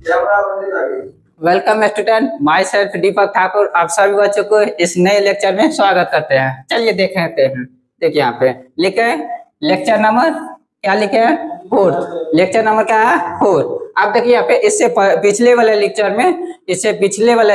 Welcome student, my self दीपक ठाकुर। आप सभी बच्चों को इस नए लेक्चर में स्वागत करते हैं। चलिए देखते हैं। देखिए यहाँ पे लिखे लेक्चर नंबर क्या लिखे हैं, फोर्थ। लेक्चर नंबर क्या है, फोर्थ। आप देखिए यहाँ पे इससे पिछले वाले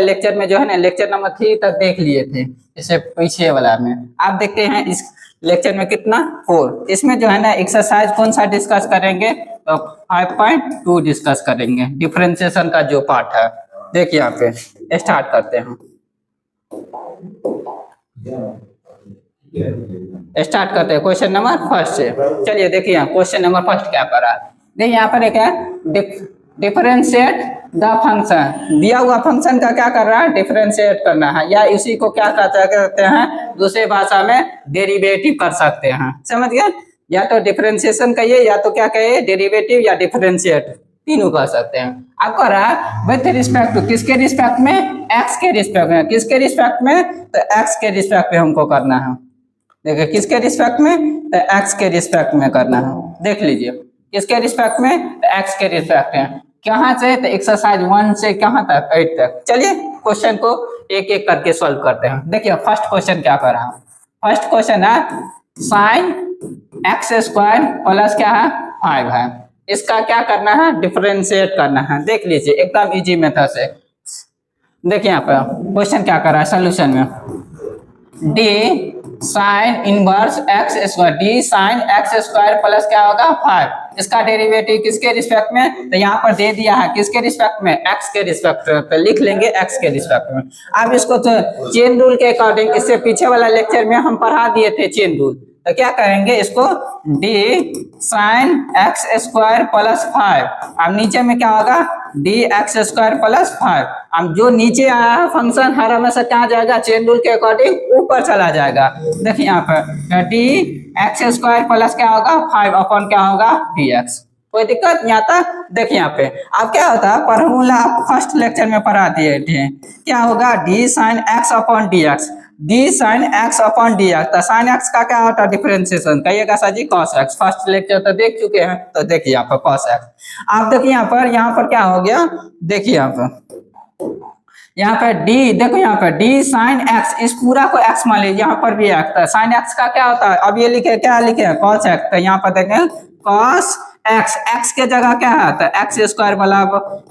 लेक्चर में जो है ना, लेक्चर नंबर 3 तक देख लिए थे। इससे पीछे वाला में आप देखते हैं इस लेक्चर में कितना 4। इसमें जो है ना एक्सरसाइज कौन सा डिस्कस करेंगे, तो 5.2 डिस्कस करेंगे, डिफरेंशिएशन का जो पार्ट है। देखिए यहाँ पे स्टार्ट करते हैं। क्वेश्चन नंबर फर्स्ट से। चलिए देखिए क्वेश्चन नंबर फर्स्ट क्या कर रहा है। देखिए यहाँ पर एक है डिफरेंशिएट द फंक्शन। दिया हुआ फंक्शन का क्या कर रहा है, डिफरेंशिएट करना है, या इसी को क्या कहते हैं, दूसरे भाषा में डेरिवेटिव कर सकते हैं। समझ गए, या तो डिफरेंशिएशन कहिए या तो क्या कहिए, डेरिवेटिव या डिफरेंशिएट, तीनों कर सकते हैं। अब कर रहा है विथ रिस्पेक्ट टू, किसके रिस्पेक्ट में, एक्स के रिस्पेक्ट में। किसके रिस्पेक्ट में, तो एक्स के रिस्पेक्ट में हमको करना है। देखिए किसके रिस्पेक्ट में, तो एक्स के रिस्पेक्ट में करना है। देख लीजिए किसके रिस्पेक्ट में, तो एक्स के रिस्पेक्ट में। कहाँ से, तो एक्सरसाइज 1 से कहाँ तक, 8 तक। चलिए क्वेश्चन को एक एक करके सॉल्व करते हैं। देखिए फर्स्ट क्वेश्चन क्या कर रहा है। फर्स्ट क्वेश्चन है साइन एक्स स्क्वायर प्लस क्या है, 5 है। इसका क्या करना है, डिफरेंशिएट करना है। देख लीजिए एकदम इजी मेथड से। देखिए यहाँ पर क्वेश्चन क्या कर रहा है, सोल्यूशन में D sine inverse x square, D sine x square plus क्या होगा 5। इसका डेरिवेटिव किसके रिस्पेक्ट में, तो यहाँ पर दे दिया है किसके रिस्पेक्ट में, एक्स के रिस्पेक्ट में। लिख लेंगे एक्स के रिस्पेक्ट में। अब इसको तो चेन रूल के अकॉर्डिंग, इससे पीछे वाला लेक्चर में हम पढ़ा दिए थे चेन रूल। तो क्या करेंगे इसको, D sine x square plus 5। अब नीचे में क्या होगा, डी एक्स स्क्वायर प्लस 5। अब जो नीचे आया है फंक्शन हर हमेशा कहाँ जाएगा, चेन रूल के अकॉर्डिंग ऊपर चला जाएगा। देखिए यहाँ पर डी एक्स स्क्वायर प्लस क्या होगा 5 अपॉन क्या होगा डी एक्स। कोई दिक्कत यहाँ तक। देखिए यहाँ पे अब क्या होता है, फॉर्मूला आप फर्स्ट लेक्चर में पढ़ा दिए थे। क्या होगा, D sine x upon D x, D sine x upon D x. तो साइन एक्स का क्या होता है, डिफरेंशिएशन। कहिएगा सर जी कॉस एक्स। फर्स्ट लेक्चर तो देख चुके हैं, तो देखिए यहाँ पर कॉस एक्स। आप देखिए यहाँ पर क्या हो गया, देखिए यहाँ पर डी, देखो यहाँ पर डी साइन एक्स, इस पूरा को एक्स मान लीजिए, यहाँ पर भी एक्स। साइन एक्स का क्या होता है, अब ये लिखे क्या लिखे, कॉस एक्स। तो यहाँ पर देखें कॉस एक्स, एक्स के जगह क्या है, तो एक्स स्क्वायर वाला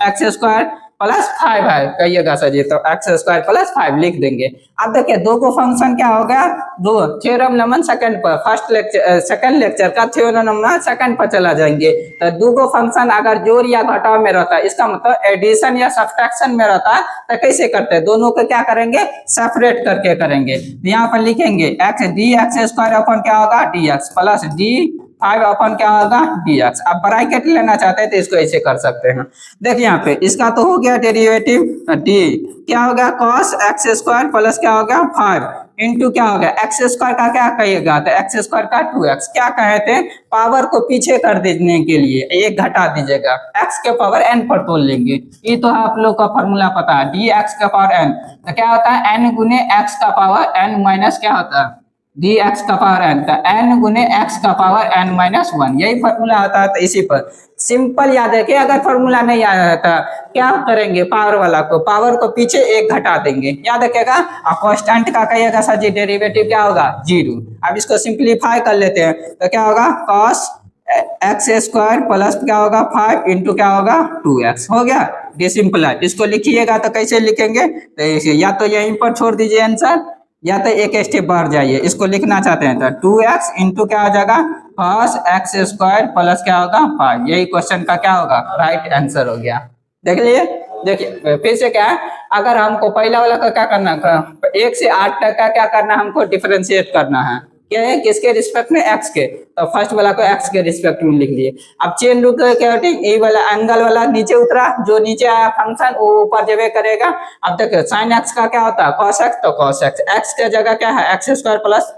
एक्स स्क्वायर प्लस 5 है। कहिएगा सर जी, तो एक्स स्क्वायर प्लस 5 लिख देंगे। अब देखिए दो को फंक्शन क्या हो गया, दो थ्योरम नंबर सेकंड पर, फर्स्ट लेक्चर सेकंड लेक्चर का थ्योरम नंबर सेकंड पर चला जाएंगे। तो दो को फंक्शन अगर जोड़ या घटाव में रहता है, इसका मतलब एडिशन या सब्ट्रैक्शन में रहता है, तो कैसे करते हैं, दोनों को क्या करेंगे, सेपरेट करके करेंगे। यहाँ पर लिखेंगे x D x square upon क्या होगा डी एक्स प्लस डी 5 अपन क्या होगा डी एक्स। अब ब्रैकेट लेना चाहते हैं तो इसको ऐसे कर सकते हैं। देखिए यहाँ पे इसका तो हो गया डेरिवेटिव, डी क्या होगा कॉस एक्स स्क्वायर प्लस क्या होगा 5 इंटू क्या होगा एक्स स्क्वायर का क्या कहिएगा, तो एक्स स्क्वायर का 2x। क्या कहे थे, पावर को पीछे कर देने के लिए एक घटा दीजिएगा, x के पावर n पर तोड़ लेंगे। ये तो आप लोग का फॉर्मूला पता है, डी एक्स का पावर n। तो क्या होता है n गुने x का पावर n माइनस क्या होता है डी एक्स का पावर n, का n गुने x का पावर n माइनस 1। यही फॉर्मूला होता है। तो इसी पर सिंपल याद है कि अगर फॉर्मूला नहीं आया था क्या करेंगे, पावर वाला को, पावर को पीछे एक घटा देंगे, याद रखिएगा। और कांस्टेंट का कहिएगा सर जी डेरिवेटिव क्या होगा 0। अब इसको सिंप्लीफाई कर लेते हैं, तो क्या होगा कॉस एक्स स्क्वायर प्लस क्या होगा 5 इंटू क्या होगा 2x। हो गया, ये सिंपल है। इसको लिखिएगा तो कैसे लिखेंगे, तो या तो यहीं पर छोड़ दीजिए आंसर, या तो एक स्टेप बढ़ जाइए। इसको लिखना चाहते हैं तो 2x इंटू क्या हो जाएगा cos एक्स स्क्वायर प्लस क्या होगा 5। यही क्वेश्चन का क्या होगा राइट आंसर हो गया। देख लिए। देखिए फिर से क्या है, अगर हमको पहला वाला का क्या करना है, 1 से 8 तक का क्या करना है, हमको डिफरेंशिएट करना है। क्या है, किसके रिस्पेक्ट में, एक्स के। तो फर्स्ट वाला को एक्स के रिस्पेक्ट में लिख लिए। अब चेन रूल क्या ये वाला एंगल वाला नीचे उतरा, जो नीचे आया फंक्शन वो ऊपर जब करेगा। अब देखो साइन एक्स का क्या होता है कॉस एक्स, तो कॉस एक्स, एक्स के जगह क्या है एक्स स्क्वायर प्लस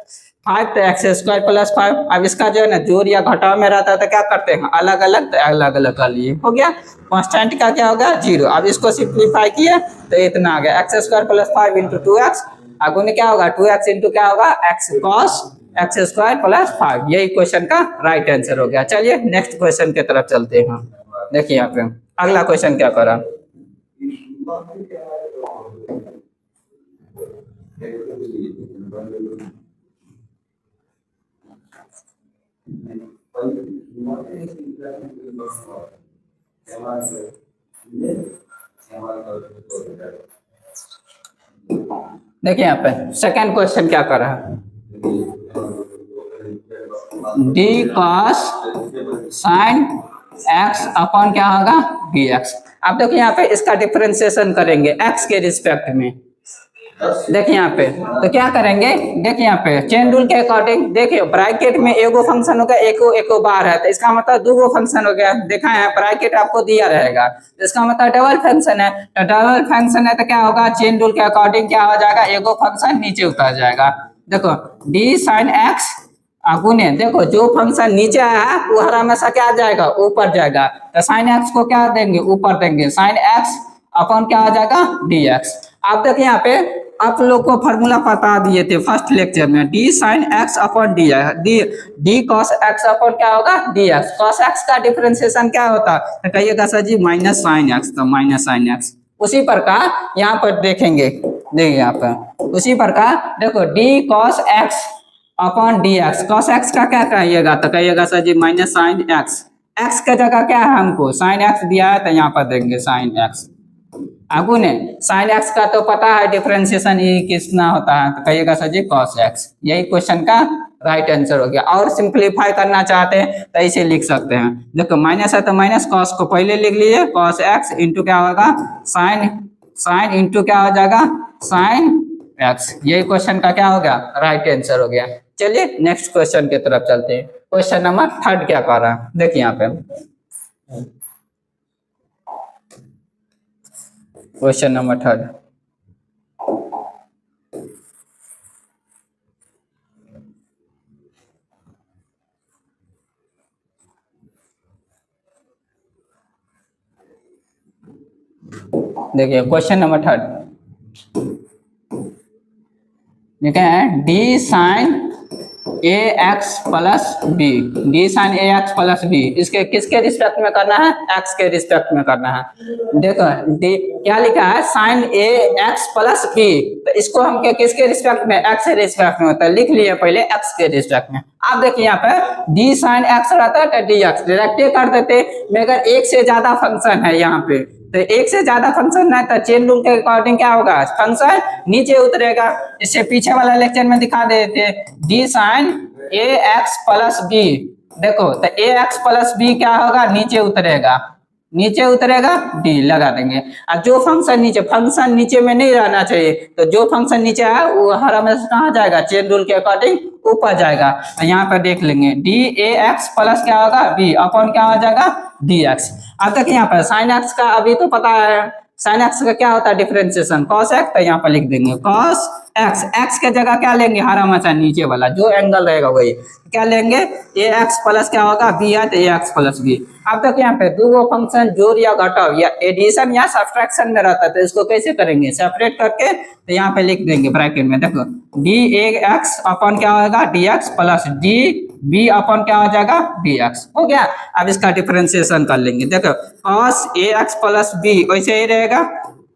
5, तो एक्स स्क्वायर प्लस 5। अब इसका जो है ना जोड़ या घटाव में रहता है तो क्या करते हैं अलग अलग, तो अलग अलग कर लिए। हो गया, कांस्टेंट का क्या होगा 0। अब इसको सिंप्लीफाई किए तो इतना आ गया x square plus 5 into 2x। आगे क्या होगा 2x इंटू क्या होगा x cos x square plus 5। यही क्वेश्चन का राइट आंसर हो गया। चलिए नेक्स्ट क्वेश्चन की तरफ चलते हैं। देखिए यहाँ पे अगला क्वेश्चन क्या करा, देखिए यहाँ पे सेकंड क्वेश्चन क्या कर रहा है, D cos sine x upon क्या होगा बी एक्स। आप देखिए यहाँ पे इसका डिफरेंशिएशन करेंगे एक्स के रिस्पेक्ट में। देखिए यहाँ पे तो क्या करेंगे, देखिए यहाँ पे चेन रूल के अकॉर्डिंग, देखिए ब्रैकेट में एगो फंक्शन हो गया, एको बार है, तो इसका मतलब दो फंक्शन हो गया। देखा है ब्रैकेट आपको दिया रहेगा, इसका मतलब डबल फंक्शन है, तो डबल फंक्शन है तो क्या होगा, चेन रूल के अकॉर्डिंग क्या हो जाएगा, एगो फंक्शन नीचे उतर जाएगा। देखो डी साइन एक्स गुने, देखो जो फंक्शन नीचे है वो हर हमेशा क्या जाएगा, ऊपर जाएगा, तो साइन एक्स को क्या देंगे, ऊपर देंगे, साइन एक्स अपॉन क्या हो जाएगा डी एक्स। आप देखिए यहाँ पे आप लोग को फॉर्मूला बता दिए थे फर्स्ट लेक्चर में, D sine x upon D cos x upon क्या होगा डी एक्स। कॉस एक्स का डिफरेंशिएशन क्या होता है, कहिएगा सर जी माइनस साइन एक्स, तो माइनस साइन एक्स। उसी प्रकार यहाँ पर देखेंगे, देखिए यहाँ पर उसी प्रकार देखो D cos x upon D x, cos x का क्या कहिएगा, तो कहिएगा सर जी माइनस साइन एक्स, एक्स का जगह क्या है हमको साइन एक्स दिया है, तो यहाँ पर देंगे साइन एक्स। आगू ने साइन एक्स का तो पता है डिफरेंशिएशन ये कितना होता है, तो कहिएगा सर जी कॉस एक्स। यही क्वेश्चन का राइट आंसर हो गया। और सिंप्लीफाई करना चाहते हैं तो इसे लिख सकते हैं, देखो माइनस है तो माइनस, कॉस को पहले लिख लीजिए, कॉस एक्स इंटू क्या होगा साइन इंटू क्या हो जाएगा साइन एक्स। यही क्वेश्चन का क्या हो गया, राइट आंसर हो गया। चलिए नेक्स्ट क्वेश्चन की तरफ चलते हैं। क्वेश्चन नंबर थर्ड क्या कर रहा है, देखिए यहाँ पे क्वेश्चन नंबर थर्ड, देखिए क्वेश्चन नंबर थर्ड लिखे हैं D sine A x plus B, D sine A x plus B, इसके किसके रिस्पेक्ट में करना है, एक्स के रिस्पेक्ट में करना है। देखो डी क्या लिखा है sign A x plus B, तो इसको हम किसके रिस्पेक्ट में, एक्स के रिस्पेक्ट में होता है, लिख लिए पहले एक्स के रिस्पेक्ट में। आप देखिए यहाँ पे डी साइन एक्स रहता है तो डी एक्स डायरेक्ट कर देते, मगर एक से ज्यादा फंक्शन है यहाँ पे, तो एक से ज्यादा फंक्शन है तो चेन रूल के अकॉर्डिंग क्या होगा, फंक्शन नीचे उतरेगा। इससे पीछे वाला लेक्चर में दिखा देते D sine A x plus B, देखो तो ए एक्स प्लस बी क्या होगा, नीचे उतरेगा, नीचे उतरेगा डी लगा देंगे। अब जो फंक्शन नीचे में नहीं रहना चाहिए, तो जो फंक्शन नीचे है वो हर हमेशा कहाँ जाएगा, चेन रूल के अकॉर्डिंग ऊपर जाएगा। तो यहाँ पर देख लेंगे डी ए एक्स प्लस क्या होगा बी अपॉन क्या हो जाएगा डी एक्स। अब तक यहाँ पर साइन एक्स का अभी तो पता है, साइन एक्स का क्या होता है डिफरेंशिएशन कॉस एक्स, तो यहाँ पर लिख देंगे कॉस एक्स, एक्स के जगह क्या लेंगे हर हमेशा नीचे वाला जो एंगल रहेगा वही क्या लेंगे, ए एक्स प्लस क्या होगा बी है तो ए एक्स प्लस बी। अब तक यहाँ पे दो फंक्शन जोड़ या घटाव या एडिशन या सब्ट्रैक्शन में रहता है, तो इसको कैसे करेंगे सेपरेट करके, तो यहाँ पे लिख देंगे ब्रैकेट में, देखो डी ए एक्स अपॉन क्या होगा D x plus D B upon क्या हो जाएगा डी एक्स, हो गया। अब इसका डिफरेंशिएशन कर लेंगे, देखो cos A x plus B वैसे ही रहेगा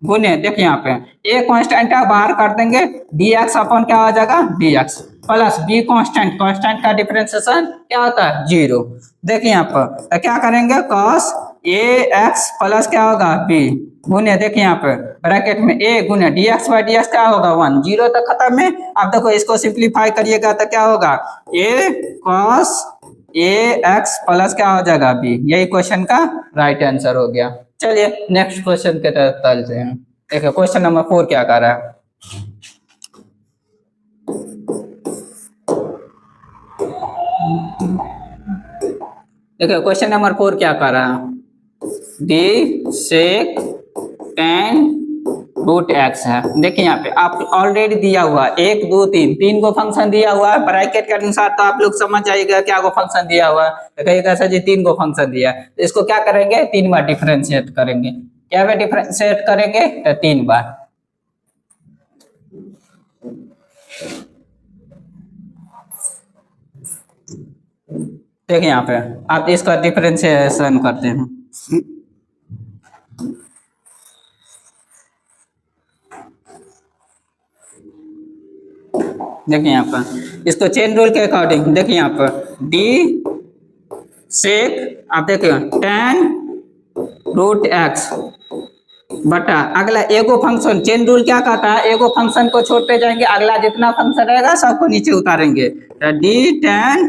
गुने, देखिए यहाँ पे ए कांस्टेंट है बाहर कर देंगे, डी एक्स अपॉन क्या हो जाएगा D x plus be constant, constant का डिफरेंशिएशन क्या होता है जीरो। देखिए यहाँ पर तो क्या करेंगे कॉस ए एक्स प्लस क्या होगा बी गुने, देखिए यहाँ पे ब्रैकेट में ए गुने D x by D x क्या होगा वन, जीरो तक खत्म है। अब देखो इसको सिंप्लीफाई करिएगा तो क्या होगा ए कॉस ए एक्स प्लस क्या हो जाएगा बी, यही क्वेश्चन का राइट आंसर हो गया। चलिए नेक्स्ट क्वेश्चन के तरफ चलते हैं। देखिए क्वेश्चन नंबर 4 क्या कर रहा है, देखिए क्वेश्चन नंबर 4 क्या कर रहा है, डी सेक टेन रूट एक्स है। देखिए यहाँ पे आप ऑलरेडी दिया हुआ 1 2 3 तीन को फंक्शन दिया हुआ है ब्रैकेट के अनुसार, तो आप लोग समझ जाइएगा क्या को फंक्शन दिया हुआ है, तो कहिएगा सर जी 3 को फंक्शन दिया है, तो इसको क्या करेंगे 3 बार डिफरेंशिएट करेंगे, क्या बार डिफरेंशिएट करेंगे तो 3 बार। देखिए यहाँ पे आप इसका डिफरेंशिएशन करते हैं, देखिए यहाँ पर इसको चेन रूल के अकॉर्डिंग देखिए यहाँ पर डी सेक आप देखिए tan रूट एक्स बटा अगला एगो फंक्शन चेन रूल क्या कहता है, एगो फंक्शन को छोड़ते जाएंगे, अगला जितना फंक्शन रहेगा सबको नीचे उतारेंगे। D tan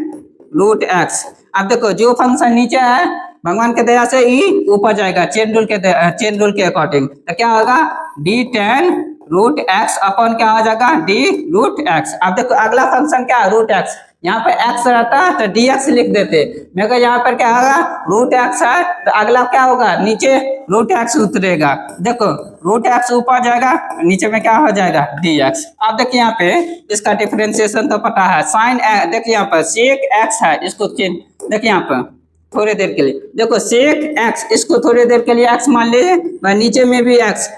root X. अब देखो जो फंक्शन नीचे है भगवान के दया से ई ऊपर जाएगा चेन रूल के अकॉर्डिंग, तो क्या होगा D tan root x upon क्या हो जाएगा डी रूट एक्स। अब देखो अगला फंक्शन क्या है रूट एक्स, यहाँ पे x रहता है तो dx लिख देते, मगर यहाँ पर क्या होगा रूट एक्स है तो अगला क्या होगा नीचे रूट एक्स उतरेगा। देखो रूट एक्स ऊपर जाएगा नीचे में क्या हो जाएगा dx। अब देखिए यहाँ पे इसका डिफरेंशिएशन तो पता है साइन, देखिए यहाँ पर सेक एक्स है, इसको चेंज देखिए यहाँ पर थोड़ी देर के लिए देखो सेक एक्स, इसको थोड़ी देर के लिए एक्स मान लीजिए, नीचे में भी एक्स,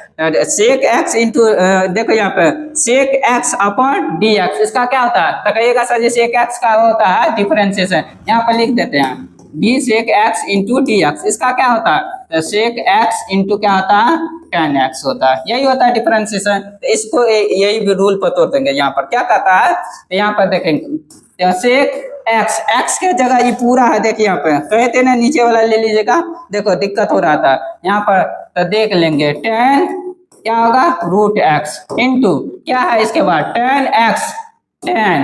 सेक एक्स इंटू देखो यहाँ पे sec x upon D x, इसका क्या होता है तो कहिएगा सर जी सेक एक्स का होता है डिफरेंशिएशन, यहाँ पर लिख देते हैं D sec x into D x, इसका क्या होता है तो सेक एक्स इंटू क्या होता है tan एक्स होता है, यही होता है डिफरेंशिएशन। तो इसको यही भी रूल पर तोड़ देंगे, यहाँ पर क्या कहता है तो यहाँ पर देखेंगे सेक एक्स, एक्स के जगह ये पूरा है, देखिए यहाँ पे कहते ना नीचे वाला ले लीजिएगा, देखो दिक्कत हो रहा था यहाँ पर तो देख लेंगे tan क्या होगा रूट एक्स इंटू क्या है इसके बाद tan एक्स, tan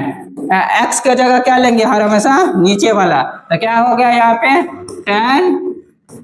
एक्स के जगह क्या लेंगे हर हमेशा नीचे वाला, तो क्या हो गया यहाँ पे tan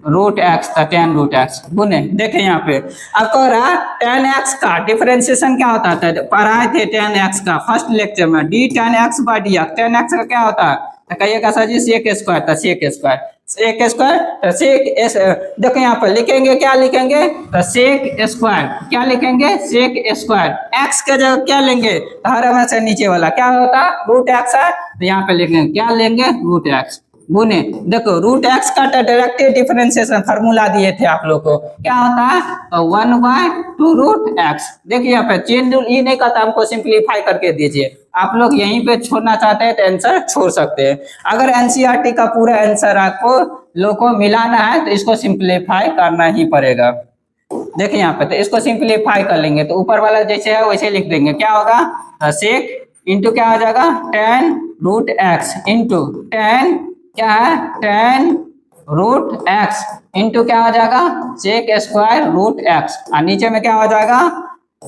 रूट एक्स था tan रूट एक्स गुने। देखें यहाँ पे अब कह रहा tan एक्स का डिफरेंशिएशन क्या होता था, पढ़ाए थे tan एक्स का फर्स्ट लेक्चर में D tan x by D x, tan x का क्या होता है तो कहिएगा सर जी सेक स्क्वायर था, सेक स्क्वायर सेक स्क्वायर तो सेक एस, देखो यहाँ पर लिखेंगे क्या लिखेंगे तो सेक स्क्वायर, क्या लिखेंगे सेक स्क्वायर, एक्स के जगह क्या लेंगे हर हमेशा नीचे वाला क्या होता रूट एक्स है, तो यहाँ पे लिखेंगे क्या लेंगे रूट एक्स गुने। देखो रूट एक्स का डायरेक्ट डिफरेंशिएशन फार्मूला दिए थे आप लोग को, क्या होता है तो 1/2 रूट एक्स। देखिए यहाँ पे चेन रूल ये नहीं कहता हमको सिंप्लीफाई करके दीजिए, आप लोग यहीं पे छोड़ना चाहते हैं तो आंसर छोड़ सकते हैं। अगर एनसीईआरटी का पूरा आंसर आपको लोग को मिलाना है तो इसको सिंप्लीफाई करना ही पड़ेगा। देखिए यहाँ पे तो इसको सिंप्लीफाई कर लेंगे तो ऊपर वाला जैसे है वैसे लिख देंगे, क्या होगा सेक इंटू क्या हो जाएगा tan root x into tan क्या है tan रूट एक्स इंटू क्या हो जाएगा सेक स्क्वायर रूट एक्स और नीचे में क्या हो जाएगा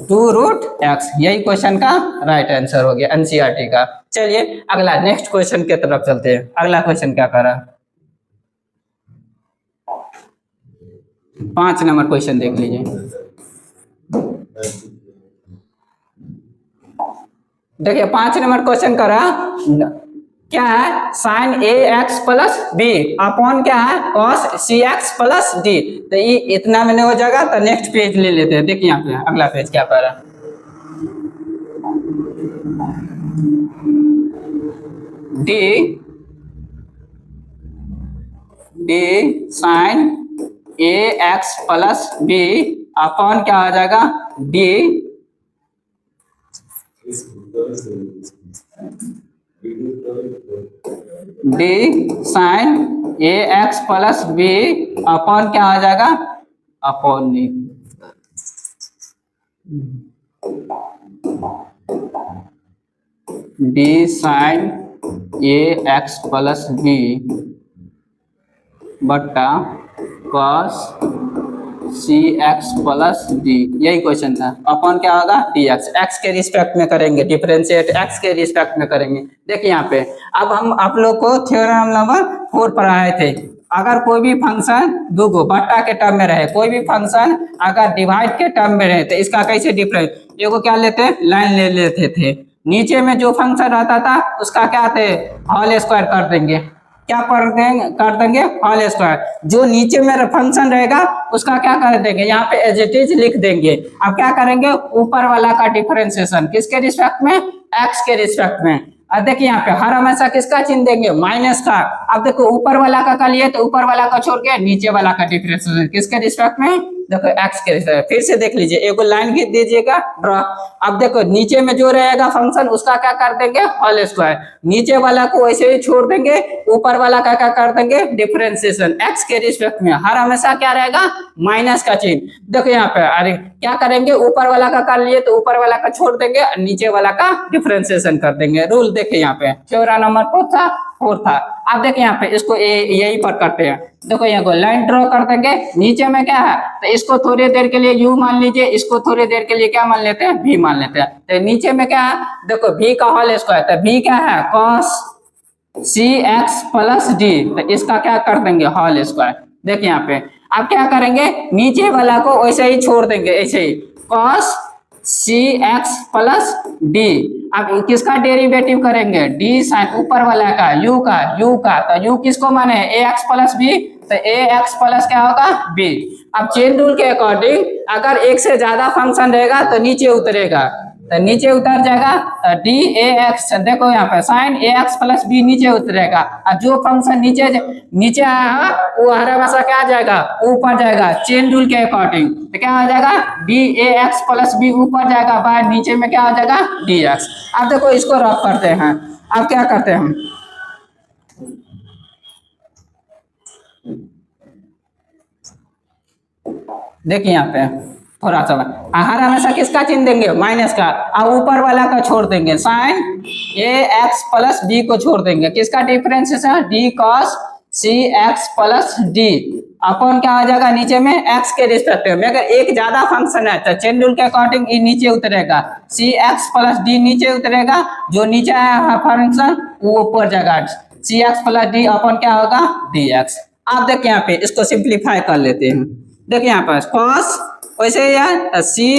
2 रूट एक्स। यही क्वेश्चन का राइट आंसर हो गया एनसीईआरटी का। चलिए अगला नेक्स्ट क्वेश्चन की तरफ चलते हैं। अगला क्वेश्चन क्या कर रहा है 5 नंबर क्वेश्चन देख लीजिए। देखिए 5 नंबर क्वेश्चन कर रहा क्या है sign A x plus B upon क्या है cos C X plus D, तो ये इतना में नहीं हो जाएगा तो नेक्स्ट पेज ले लेते हैं। देखिए यहाँ पे अगला पेज क्या पा रहा D D sine A x plus B upon क्या हो जाएगा D D sine A x plus B upon क्या हो जाएगा अपॉन नहीं D sine A x plus B बट्टा cos C X plus D, यही क्वेश्चन था। अपॉन क्या होगा डी एक्स, एक्स के रिस्पेक्ट में करेंगे, डिफरेंशिएट एक्स के रिस्पेक्ट में करेंगे। देखिए यहाँ पे अब हम आप लोग को थ्योरम नंबर 4 पढ़ाए थे, अगर कोई भी फंक्शन दूगो बट्टा के टर्म में रहे, कोई भी फंक्शन अगर डिवाइड के टर्म में रहे तो इसका कैसे डिफरेंस, एगो क्या लेते लाइन ले लेते थे, नीचे में जो फंक्शन रहता था उसका क्या थे होल स्क्वायर कर देंगे, क्या कर देंगे होल स्क्वायर, जो नीचे में फंक्शन रहेगा उसका क्या कर देंगे यहाँ पे एज इट इज लिख देंगे। अब क्या करेंगे ऊपर वाला का डिफरेंशिएशन किसके रिस्पेक्ट में एक्स के रिस्पेक्ट में। अब देखिए यहाँ पे हर हमेशा किसका चिन्ह देंगे माइनस का। अब देखो ऊपर वाला का लिए तो ऊपर वाला का छोड़ के नीचे वाला का डिफरेंशिएशन किसके रिस्पेक्ट में देखो एक्स के रिस्पेक्ट, फिर से देख लीजिए, एक लाइन खींच दीजिएगा ड्रॉ। अब देखो नीचे में जो रहेगा फंक्शन उसका क्या कर देंगे होल स्क्वायर, नीचे वाला को वैसे ही छोड़ देंगे, ऊपर वाला का क्या कर देंगे डिफरेंशिएशन, एक्स के रिस्पेक्ट में हर हमेशा क्या रहेगा माइनस का चिन्ह। देखो यहाँ पे अरे क्या करेंगे, ऊपर वाला का कर लिए तो ऊपर वाला का छोड़ देंगे, नीचे वाला का डिफरेंशिएशन कर देंगे। रूल देखिए यहाँ पे थ्योरम नंबर 4 था। अब देखिए यहाँ पे इसको यही पर करते हैं। देखो यहाँ को लाइन ड्रॉ कर देंगे, नीचे में क्या है तो इसको थोड़ी देर के लिए u मान लीजिए, इसको थोड़ी देर के लिए क्या मान लेते हैं v मान लेते हैं। तो नीचे में क्या है देखो v का होल स्क्वायर, तो v क्या है cos cx प्लस d, तो इसका क्या कर देंगे होल स्क्वायर। देखिए यहाँ पे अब क्या करेंगे, नीचे वाला को वैसे ही छोड़ देंगे, ऐसे ही cos cx प्लस d। अब किसका डेरिवेटिव करेंगे d साइन ऊपर वाला का u का, तो u किसको माने ax प्लस b, तो ax प्लस क्या होगा b। अब चेन रूल के अकॉर्डिंग अगर एक से ज्यादा फंक्शन रहेगा तो नीचे उतरेगा, तो नीचे उतर जाएगा डी ए एक्स, देखो यहाँ पे sign A x plus B नीचे उतरेगा, और जो फंक्शन नीचे आया वो हर हमेशा क्या आ जाएगा ऊपर जाएगा चेन रूल के अकॉर्डिंग। तो क्या हो जाएगा D A x plus B ऊपर जाएगा, बाहर नीचे में क्या हो जाएगा डी एक्स। अब देखो इसको रफ करते हैं। अब क्या करते हैं हम, देखिए यहाँ पे थोड़ा सा हर हमेशा किसका चिन्ह देंगे माइनस का, और ऊपर वाला का छोड़ देंगे, sign A x plus B को छोड़ देंगे, किसका differentiation D cos C X plus D अपन क्या आ जाएगा नीचे में एक्स के रिस्पेक्ट में। अगर एक ज्यादा फंक्शन है तो चेन रूल के अकॉर्डिंग ये नीचे उतरेगा, सी एक्स प्लस डी नीचे उतरेगा, जो नीचे आया फंक्शन वो ऊपर जाएगा, सी एक्स प्लस डी अपन क्या होगा डी एक्स। आप देखिए यहाँ पे इसको सिंप्लीफाई कर लेते हैं। देखिए यहाँ पर कॉस वैसे ही है सी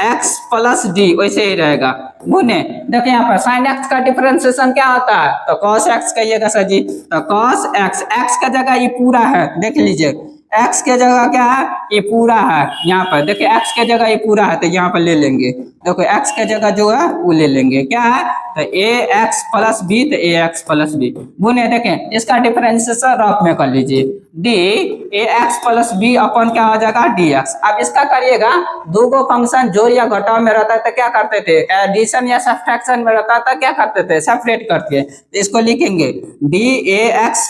एक्स प्लस डी वैसे ही रहेगा गुने। देखिए यहाँ पर साइन एक्स का डिफरेंशिएशन क्या होता है, तो कॉस एक्स कहिएगा सर जी, तो कॉस एक्स, एक्स का जगह ये पूरा है, देख लीजिए एक्स के जगह क्या है ये पूरा है, यहाँ पर देखिए एक्स के जगह ये पूरा है तो यहाँ पर ले लेंगे, देखो एक्स के जगह जो है वो ले लेंगे, क्या है तो ए एक्स प्लस बी, तो ए एक्स प्लस बी गुने। देखें इसका डिफरेंशिएशन रफ में कर लीजिए, D A x plus B अपन क्या हो जाएगा डी एक्स। अब इसका करिएगा, दो गो फंक्शन जोड़ या घटाव में रहता है तो क्या करते थे, एडिशन या सब्ट्रैक्शन में रहता था क्या करते थे सेपरेट करके, तो इसको लिखेंगे डी ए एक्स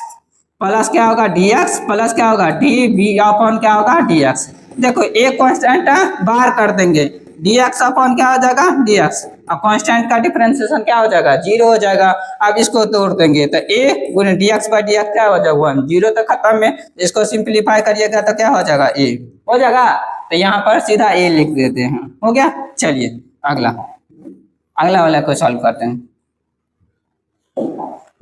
प्लस क्या होगा डी एक्स प्लस क्या होगा डी बी अपन क्या होगा डी एक्स। देखो एक कांस्टेंट बाहर कर देंगे, डी एक्स अपन क्या हो जाएगा डी एक्स, अब कांस्टेंट का डिफरेंशिएशन क्या हो जाएगा जीरो हो जाएगा। अब इसको तोड़ देंगे तो ए गुने D x by D x क्या हो जाएगा 1, जीरो तो खत्म में, इसको सिंप्लीफाई करिएगा तो क्या हो जाएगा ए हो जाएगा, तो यहाँ पर सीधा ए लिख देते हैं, हो गया। चलिए अगला वाला को सॉल्व करते हैं।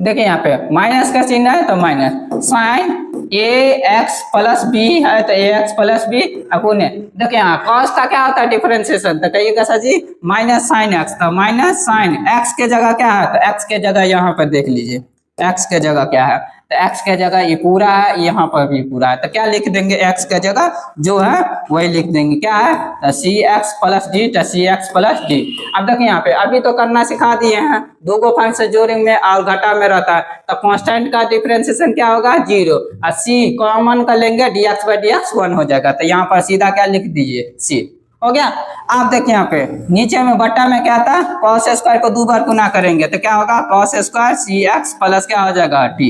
देखिए यहाँ पे माइनस का चिन्ह है तो minus, sign A x plus B है तो ए एक्स प्लस बी अपुने। देखिए यहाँ कॉस का क्या होता है डिफरेंशिएशन, तो कहिएगा सर जी माइनस साइन एक्स, तो माइनस साइन एक्स के जगह क्या है, तो एक्स के जगह यहाँ पर देख लीजिए एक्स के जगह क्या है, तो एक्स के जगह ये पूरा है, यहाँ पर भी पूरा है, तो क्या लिख देंगे एक्स के जगह जो है वही लिख देंगे, क्या है तो सी एक्स प्लस डी, तो सी एक्स प्लस डी। अब देखिए यहाँ पे अभी तो करना सिखा दिए हैं, दो गो फंक्शन जोड़े में और घटा में रहता है, तो कांस्टेंट का डिफरेंशिएशन क्या होगा जीरो, और सी कॉमन कर लेंगे D x by D x 1 हो जाएगा, तो यहाँ पर सीधा क्या लिख दीजिए सी हो गया। आप देखिए यहाँ पे नीचे में बट्टा में क्या था कॉस स्क्वायर को 2 बार गुना करेंगे तो क्या होगा कॉस स्क्वायर सी एक्स प्लस क्या हो जाएगा टी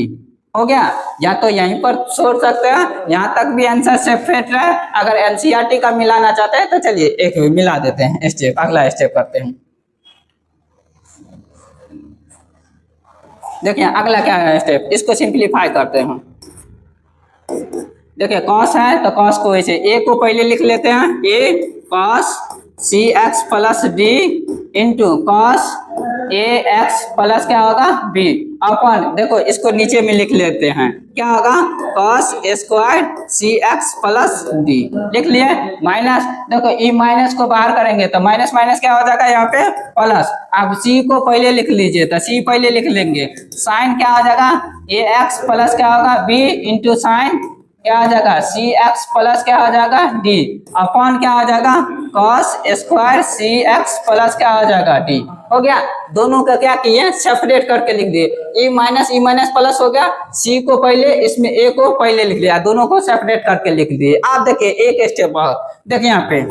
हो गया। या तो यहीं पर छोड़ सकते हैं, यहाँ तक भी आंसर सेपरेट रहे। अगर एनसीईआरटी का मिलाना चाहते हैं तो चलिए एक मिला देते हैं स्टेप, अगला स्टेप करते हैं। देखिए अगला क्या है स्टेप, इसको सिंप्लीफाई करते हैं। देखिए कॉस है तो कॉस को ऐसे ए को पहले लिख लेते हैं, A cos C X plus D into cos A x plus क्या होगा बी अपन, देखो इसको नीचे में लिख लेते हैं, क्या होगा कॉस स्क्वायर सी एक्स प्लस डी लिख लिए, माइनस देखो ई माइनस को बाहर करेंगे तो माइनस माइनस क्या हो जाएगा यहाँ पे प्लस। अब सी को पहले लिख लीजिए, तो सी पहले लिख लेंगे, साइन क्या हो जाएगा ए एक्स प्लस क्या होगा बी इंटू साइन क्या हो जाएगा सी एक्स प्लस क्या हो जाएगा डी अपन क्या हो जाएगा कॉस स्क्वायर सी एक्स प्लस क्या हो जाएगा डी। हो गया, दोनों का क्या किए सेपरेट करके लिख दिए, ई माइनस प्लस हो गया, सी को पहले इसमें ए को पहले लिख लिया, दोनों को सेपरेट करके लिख दिए। आप देखिए एक स्टेप और देखिए यहाँ पे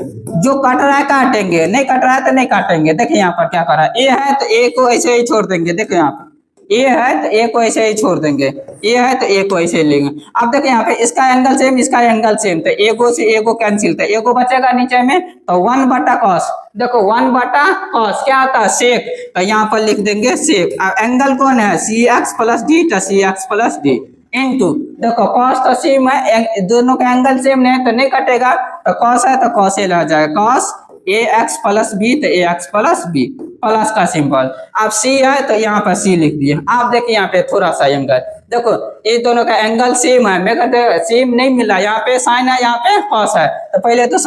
जो कट रहा है काटेंगे, नहीं कट रहा है तो नहीं काटेंगे। देखिए यहाँ पर क्या कर रहा है, ए है तो ए को ऐसे ही छोड़ देंगे। देखिए यहाँ पे ए है तो ए को ऐसे ही छोड़ देंगे, ए है तो ए को ऐसे लेंगे। अब देखिए यहाँ पे इसका एंगल सेम इसका एंगल सेम, तो ए को से ए को कैंसिल, तो ए को बचेगा नीचे में तो 1 बटा कॉस। देखो 1 बटा कॉस क्या आता है सेक, तो यहाँ पर लिख देंगे सेक। अब एंगल कौन है सी एक्स प्लस डी, तो सी एक्स प्लस डी इंटू देखो कॉस तो सेम है, दोनों का एंगल सेम नहीं है तो नहीं कटेगा, तो कॉस है तो कॉस आ जाएगा, cos A x plus B तो ए एक्स प्लस बी प्लस का सिंबल। अब सी है तो यहाँ पर सी लिख दिए। आप देखिए यहाँ पे थोड़ा सा एंगल देखो, ये दोनों का एंगल सेम है, मैं कहते सेम नहीं मिला, यहाँ पे साइन है यहाँ पे कॉस है, तो पहले तो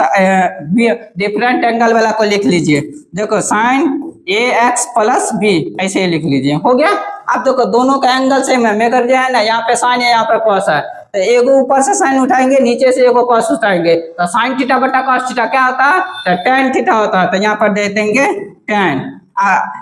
डिफरेंट एंगल वाला को लिख लीजिए। देखो sign A x plus B ऐसे लिख लीजिए, हो गया। अब देखो दोनों का एंगल सेम है, मैं कर दिया है ना, यहाँ पे साइन है यहाँ पे कॉस है, तो एगो ऊपर से साइन उठाएंगे नीचे से एगो कॉस उठाएंगे, तो साइन थीटा बटा कॉस थीटा क्या होता है, तो tan थीटा होता है, तो यहाँ पर दे देंगे tan।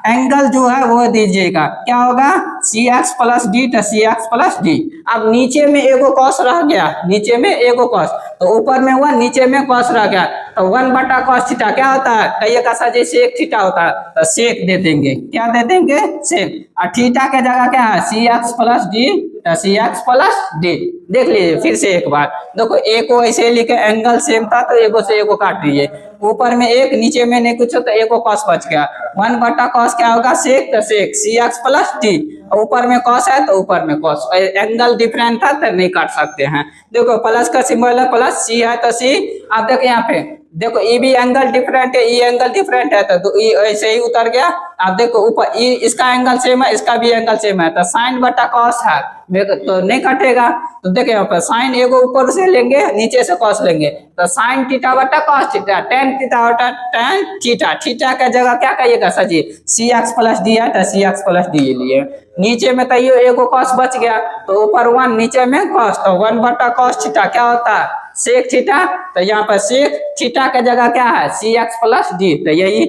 एंगल जो है वो दीजिएगा, क्या होगा सी एक्स प्लस डी, तो सी एक्स प्लस डी। अब नीचे में एगो कॉस रह गया, नीचे में एगो कॉस, तो ऊपर में 1 नीचे में कॉस रह गया, तो 1 बटा कॉस थीटा क्या होता है, तो ये का जैसे सेक थीटा होता है, तो सेक दे देंगे, क्या दे देंगे सेक। और थीटा के जगह क्या है सी एक्स प्लस डी, सी एक्स प्लस डी। देख लीजिए फिर से एक बार, देखो ए को ऐसे लिखे एंगल सेम था तो एगो से एगो काट लीजिए, ऊपर में एक नीचे में नहीं कुछ तो एगो कॉस बच गया, 1 बटा कॉस क्या होगा सेक, तो सेक सी एक्स प्लस डी, ऊपर में कॉस है तो ऊपर में कॉस, एंगल डिफरेंट था तो नहीं काट सकते हैं। देखो प्लस का सिंबल है, प्लस सी है तो सी। आप देखो यहाँ पे देखो ई भी एंगल डिफरेंट है, ई एंगल डिफरेंट है तो ई ऐसे ही उतर गया। आप देखो ऊपर ई इसका एंगल सेम है, इसका भी एंगल सेम है, तो साइन बटा कॉस है तो नहीं कटेगा। तो देखिए यहाँ पर साइन एगो ऊपर से लेंगे नीचे से कॉस लेंगे, तो साइन थीटा बटा कॉस थीटा, tan थीटा बटा tan थीटा। थीटा का जगह क्या कहिएगा सर जी सी एक्स प्लस डी है, तो सी एक्स प्लस डी लिए। नीचे में तो ये एगो कॉस बच गया, तो ऊपर 1 नीचे में कॉस, तो 1 बटा कॉस थीटा क्या होता है सेक थीटा, तो यहाँ पर सेक थीटा का जगह क्या है सी एक्स प्लस डी। तो यही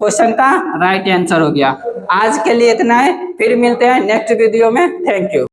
क्वेश्चन का राइट आंसर हो गया। आज के लिए इतना है, फिर मिलते हैं नेक्स्ट वीडियो में। Thank you.